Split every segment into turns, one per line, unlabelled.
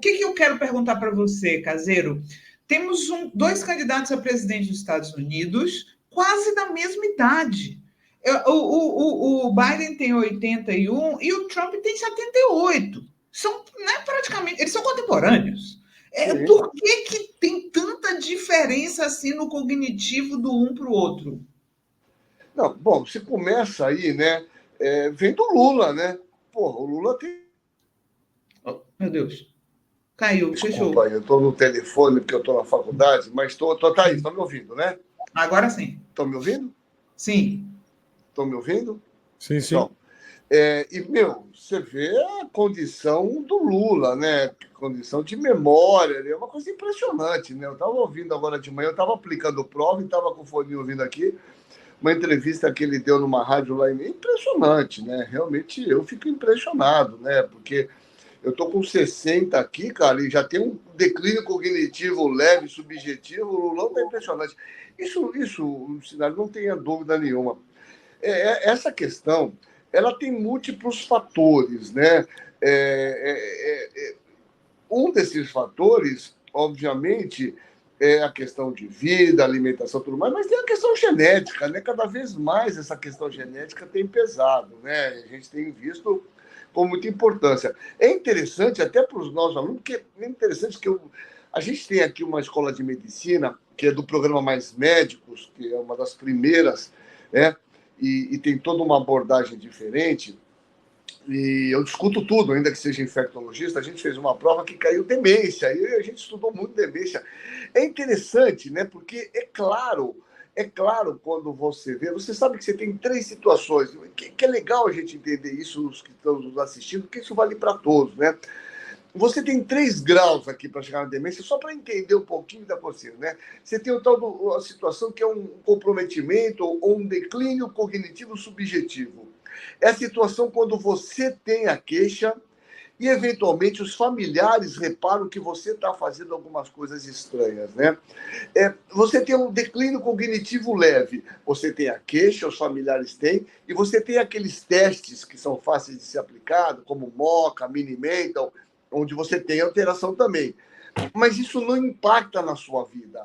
que eu quero perguntar para você, Caseiro? Temos dois candidatos a presidente dos Estados Unidos, quase da mesma idade. O Biden tem 81 e o Trump tem 78. São, né, praticamente, eles são contemporâneos. Por que tem tanta diferença assim no cognitivo do um para o outro?
Não, bom, você começa aí, né? Vem do Lula, né? Porra, o Lula tem.
Oh, meu Deus. Caiu,
Desculpa
fechou.
aí, eu estou no telefone porque eu estou na faculdade, mas tá aí, estão me ouvindo, né?
Agora sim.
Estão me ouvindo?
Sim.
Estão me ouvindo?
Sim, sim.
Então, você vê a condição do Lula, né? Condição de memória, é uma coisa impressionante, né? Eu estava ouvindo agora de manhã, eu estava aplicando prova e estava com o fone ouvindo aqui, uma entrevista que ele deu numa rádio lá, impressionante, né? Realmente eu fico impressionado, né? Porque eu tô com 60 aqui, cara, e já tem um declínio cognitivo leve, subjetivo, o Lula tá impressionante. Isso, Sinal, não tenha dúvida nenhuma. Essa questão, ela tem múltiplos fatores, né? Um desses fatores, obviamente, é a questão de vida, alimentação, tudo mais, mas tem a questão genética, né? Cada vez mais essa questão genética tem pesado, né? A gente tem visto com muita importância. É interessante, até para os nossos alunos, porque é interessante que a gente tem aqui uma escola de medicina, que é do programa Mais Médicos, que é uma das primeiras, né? E tem toda uma abordagem diferente. E eu discuto tudo, ainda que seja infectologista. A gente fez uma prova que caiu demência, e a gente estudou muito demência. É interessante, né? Porque é claro quando você sabe que você tem três situações, que é legal a gente entender isso, os que estão nos assistindo, porque isso vale para todos, né? Você tem 3 graus aqui para chegar na demência, só para entender um pouquinho da consciência, né? Você tem a situação que é um comprometimento ou um declínio cognitivo subjetivo. É a situação quando você tem a queixa e, eventualmente, os familiares reparam que você está fazendo algumas coisas estranhas, né? Você tem um declínio cognitivo leve. Você tem a queixa, os familiares têm, e você tem aqueles testes que são fáceis de ser aplicados, como MoCA, Mini-Mental, onde você tem alteração também. Mas isso não impacta na sua vida.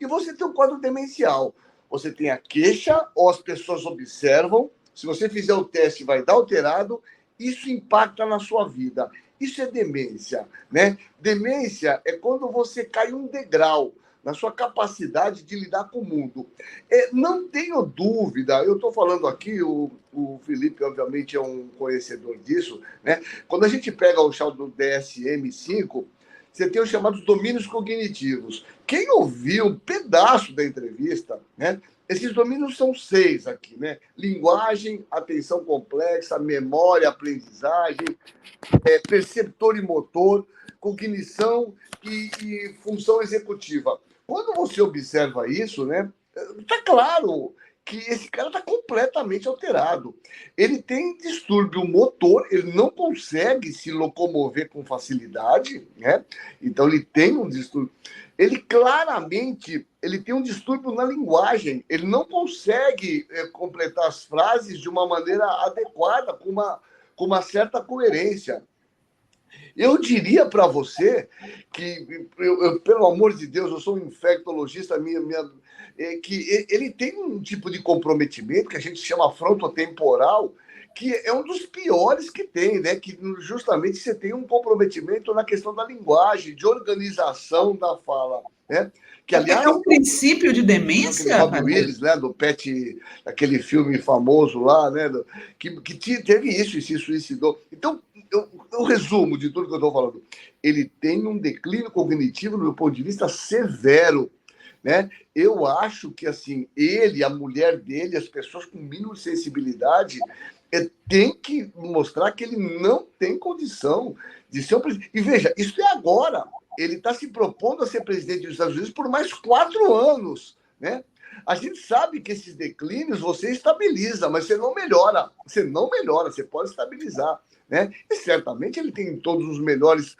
E você tem um quadro demencial. Você tem a queixa, ou as pessoas observam, se você fizer o teste vai dar alterado, isso impacta na sua vida. Isso é demência, né? Demência é quando você cai um degrau na sua capacidade de lidar com o mundo. Não tenho dúvida, eu estou falando aqui, o Felipe, obviamente, é um conhecedor disso, né? Quando a gente pega o chá do DSM-5, você tem os chamados domínios cognitivos. Quem ouviu um pedaço da entrevista, né? Esses domínios são 6 aqui, né? Linguagem, atenção complexa, memória, aprendizagem, perceptor e motor, cognição e função executiva. Quando você observa isso, né, tá claro que esse cara está completamente alterado. Ele tem distúrbio motor, ele não consegue se locomover com facilidade, né? Então ele tem um distúrbio. Ele claramente tem um distúrbio na linguagem. Ele não consegue completar as frases de uma maneira adequada, com uma certa coerência. Eu diria para você que, pelo amor de Deus, eu sou um infectologista, que ele tem um tipo de comprometimento que a gente chama frontotemporal, que é um dos piores que tem, né? Que justamente você tem um comprometimento na questão da linguagem, de organização da fala, né?
Que, aliás, é um princípio de demência?
Robbie Williams, né? Do Pet, aquele filme famoso lá, né? Que teve isso e se suicidou. Então, eu resumo de tudo que eu estou falando. Ele tem um declínio cognitivo, do meu ponto de vista, severo, né? Eu acho que, assim, ele, a mulher dele, as pessoas com mínimo de sensibilidade, tem que mostrar que ele não tem condição de ser um presidente. E veja, isso é agora. Ele está se propondo a ser presidente dos Estados Unidos por mais 4 anos, né? A gente sabe que esses declínios você estabiliza, mas você não melhora. Você não melhora, você pode estabilizar, né? E certamente ele tem todos os melhores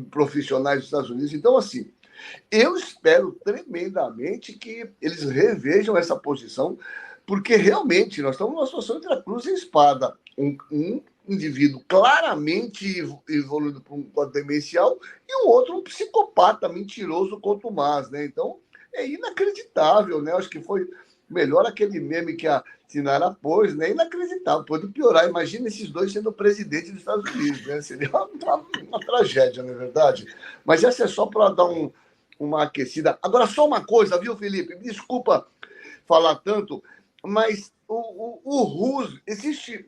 profissionais dos Estados Unidos. Então, assim, eu espero tremendamente que eles revejam essa posição, porque realmente nós estamos numa situação entre a cruz e a espada. Um indivíduo claramente evoluído para um quadro demencial e o outro um psicopata mentiroso contumaz, né? Então, é inacreditável, né? Acho que foi melhor aquele meme que a Sinara pôs, né? Inacreditável, pode piorar. Imagina esses dois sendo presidente dos Estados Unidos, né? Seria uma tragédia, não é verdade? Mas essa é só para dar uma aquecida. Agora, só uma coisa, viu, Felipe? Desculpa falar tanto, mas o Roosevelt, existe...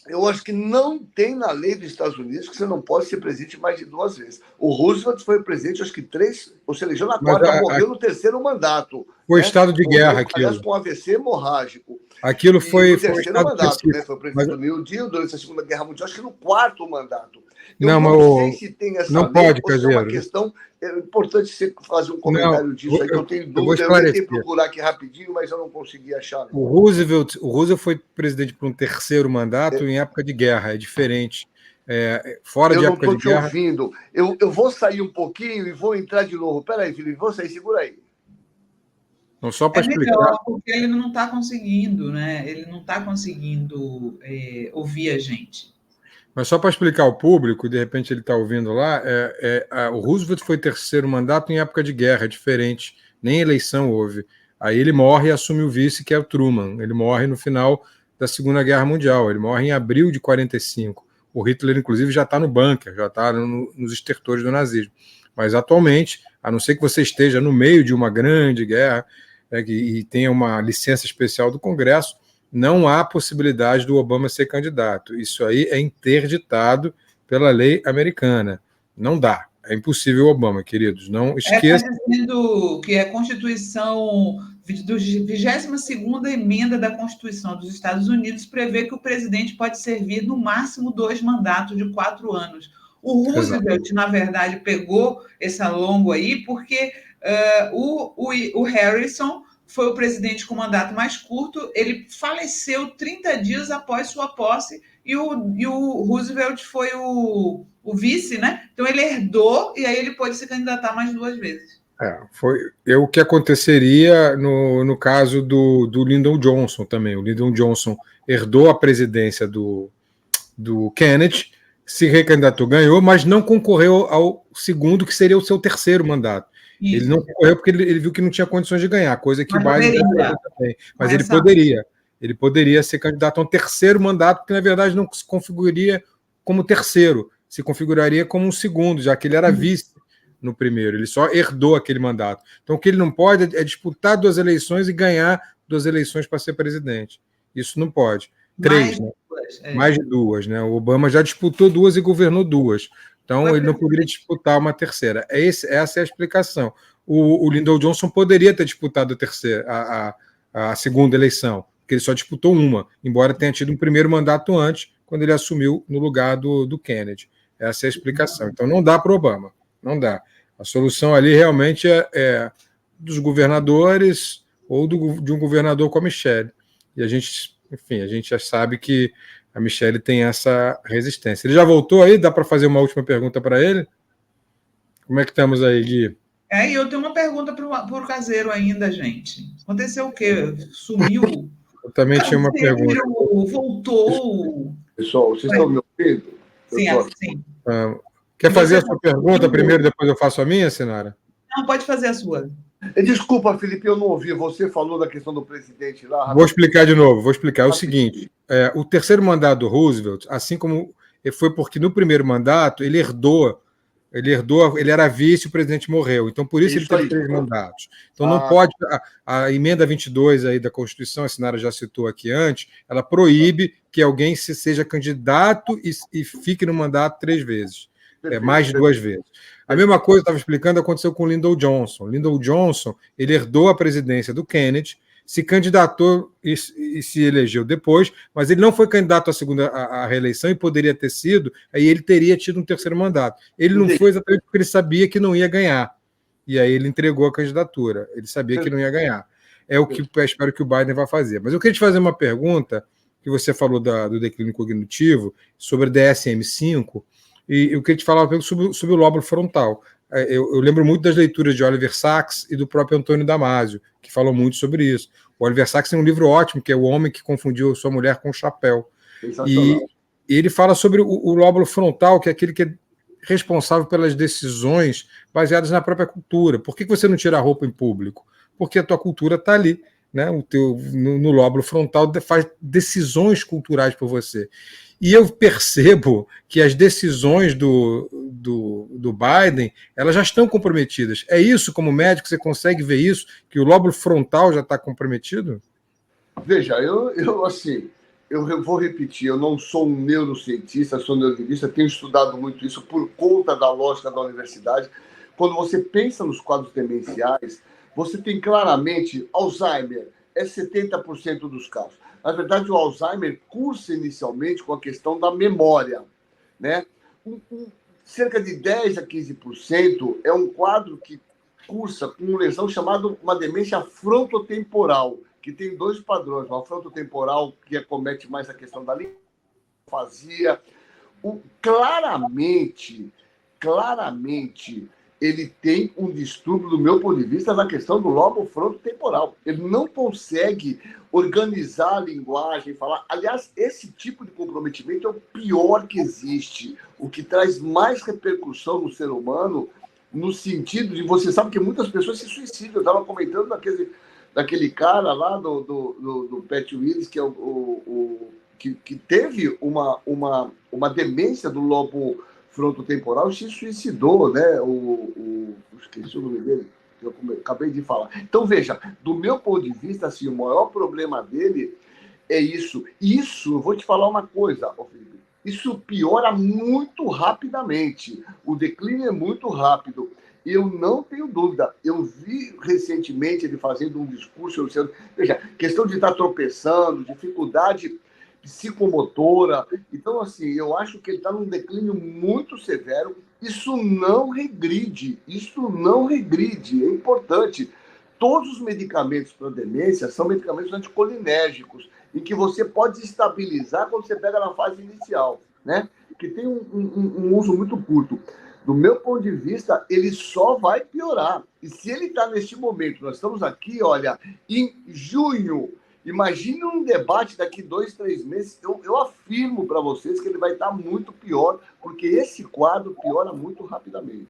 Eu acho que não tem na lei dos Estados Unidos que você não pode ser presidente mais de 2 vezes. O Roosevelt foi presidente, acho que 3, ou se elegeu na 4ª, morreu no 3º mandato.
Foi
né?
estado de guerra
Morreu,
aquilo.
aliás, com AVC hemorrágico.
Aquilo foi
no 3º mandato, né? Foi presidente
mas...
do New Deal durante a Segunda Guerra Mundial, acho que no 4º mandato.
Eu
não sei se tem essa
não
lei,
pode,
ou se é uma questão... É importante você fazer um comentário disso aí, que eu tenho dúvida. Eu tentei procurar aqui rapidinho, mas eu não consegui achar. Não.
O Roosevelt foi presidente por um 3º mandato em época de guerra, é diferente. Fora de época de guerra... Eu não estou
te ouvindo. Eu vou sair um pouquinho e vou entrar de novo. Espera aí, Felipe, vou sair, segura aí.
Não, só para explicar.
Melhor, porque ele não está conseguindo, né? Ele não está conseguindo ouvir a gente.
Mas só para explicar ao público, de repente ele está ouvindo lá, o Roosevelt foi 3º mandato em época de guerra, é diferente, nem eleição houve. Aí ele morre e assume o vice, que é o Truman. Ele morre no final da Segunda Guerra Mundial, ele morre em abril de 1945. O Hitler, inclusive, já está no bunker, já está nos estertores do nazismo. Mas atualmente, a não ser que você esteja no meio de uma grande guerra e tenha uma licença especial do Congresso, não há possibilidade do Obama ser candidato. Isso aí é interditado pela lei americana. Não dá. É impossível o Obama, queridos. Não esqueçam.
Está dizendo que a Constituição, 22ª emenda da Constituição dos Estados Unidos prevê que o presidente pode servir no máximo 2 mandatos de 4 anos. O Roosevelt, na verdade, pegou esse longo aí porque o Harrison foi o presidente com mandato mais curto, ele faleceu 30 dias após sua posse e o Roosevelt foi o vice, né? Então ele herdou e aí ele pôde se candidatar mais 2 vezes.
Foi o que aconteceria no caso do Lyndon Johnson também. O Lyndon Johnson herdou a presidência do Kennedy, se recandidatou, ganhou, mas não concorreu ao segundo, que seria o seu 3º mandato. Isso. Ele não concorreu porque ele viu que não tinha condições de ganhar, coisa que o Biden também. Mas ele poderia ser candidato a um 3º mandato, que na verdade não se configuraria como 3º, se configuraria como um 2º, já que ele era vice no primeiro, ele só herdou aquele mandato. Então o que ele não pode é disputar 2 eleições e ganhar 2 eleições para ser presidente. Isso não pode. 3, né? Mais de 2, né? O Obama já disputou 2 e governou 2. Então, ele não poderia disputar uma 3ª. Essa é a explicação. O Lyndon Johnson poderia ter disputado a segunda eleição, porque ele só disputou uma, embora tenha tido um 1º mandato antes, quando ele assumiu no lugar do Kennedy. Essa é a explicação. Então, não dá para o Obama. Não dá. A solução ali realmente é dos governadores ou de um governador como a Michelle. E a gente já sabe que a Michelle tem essa resistência. Ele já voltou aí? Dá para fazer uma última pergunta para ele? Como é que estamos aí, Gui?
E eu tenho uma pergunta para o Caseiro ainda, gente. Aconteceu o quê? Sumiu?
Eu também tinha uma pergunta.
Voltou.
Pessoal, vocês estão me ouvindo?
Sim.
Quer fazer a sua pergunta primeiro, depois eu faço a minha, Sinara?
Não, pode fazer a sua.
Desculpa, Felipe, eu não ouvi. Você falou da questão do presidente lá.
Vou explicar de novo. É o seguinte: o 3º mandato do Roosevelt, assim como foi porque no 1º mandato ele herdou, ele era vice e o presidente morreu. Então, por isso ele teve 3 mandatos. Então, não pode. A emenda 22 aí da Constituição, a Sinara já citou aqui antes, ela proíbe que alguém seja candidato e fique no mandato 3 vezes. Mais de 2 vezes. A mesma coisa, estava explicando, aconteceu com o Lyndon Johnson. Lyndon Johnson, ele herdou a presidência do Kennedy, se candidatou e se elegeu depois, mas ele não foi candidato à reeleição e poderia ter sido, aí ele teria tido um 3º mandato. Ele não foi exatamente porque ele sabia que não ia ganhar. E aí ele entregou a candidatura. Ele sabia que não ia ganhar. É o que eu espero que o Biden vai fazer. Mas eu queria te fazer uma pergunta, que você falou do declínio cognitivo, sobre DSM-5, e eu queria te falar sobre o lóbulo frontal. Eu lembro muito das leituras de Oliver Sacks e do próprio Antônio Damasio, que falam muito sobre isso. O Oliver Sacks tem um livro ótimo, que é O Homem que Confundiu Sua Mulher com o Chapéu. ele fala sobre o lóbulo frontal, que é aquele que é responsável pelas decisões baseadas na própria cultura. Por que você não tira a roupa em público? Porque a tua cultura está ali, né? No lóbulo frontal faz decisões culturais por você. E eu percebo que as decisões do Biden, elas já estão comprometidas. É isso, como médico, você consegue ver isso? Que o lóbulo frontal já está comprometido?
Veja, eu vou repetir, eu não sou um neurocientista, sou neurolinguista, tenho estudado muito isso por conta da lógica da universidade. Quando você pensa nos quadros demenciais, você tem claramente Alzheimer, é 70% dos casos. Na verdade, o Alzheimer cursa inicialmente com a questão da memória, né? Cerca de 10 a 15% é um quadro que cursa com uma lesão chamada uma demência frontotemporal, que tem dois padrões. Uma frontotemporal, que acomete mais a questão da linfasia. Claramente, ele tem um distúrbio, do meu ponto de vista, na questão do lobo frontotemporal. Ele não consegue organizar a linguagem, falar. Aliás, esse tipo de comprometimento é o pior que existe. O que traz mais repercussão no ser humano, no sentido de, você sabe que muitas pessoas se suicidam. Eu estava comentando daquele cara lá do Pat Willis, que é que teve uma demência do lobo frontotemporal, se suicidou, né? Esqueci o nome dele, que eu acabei de falar. Então, veja, do meu ponto de vista, assim, o maior problema dele é isso. Isso, eu vou te falar uma coisa, Felipe, isso piora muito rapidamente. O declínio é muito rápido. Eu não tenho dúvida. Eu vi recentemente ele fazendo um discurso. Veja, questão de estar tropeçando, dificuldade psicomotora. Então, assim, eu acho que ele está num declínio muito severo. Isso não regride. É importante. Todos os medicamentos para demência são medicamentos anticolinérgicos, em que você pode estabilizar quando você pega na fase inicial, né? Que tem um uso muito curto. Do meu ponto de vista, ele só vai piorar. E se ele está neste momento, nós estamos aqui, olha, em junho, imagine um debate daqui 2, 3 meses, eu afirmo para vocês que ele vai estar muito pior, porque esse quadro piora muito rapidamente.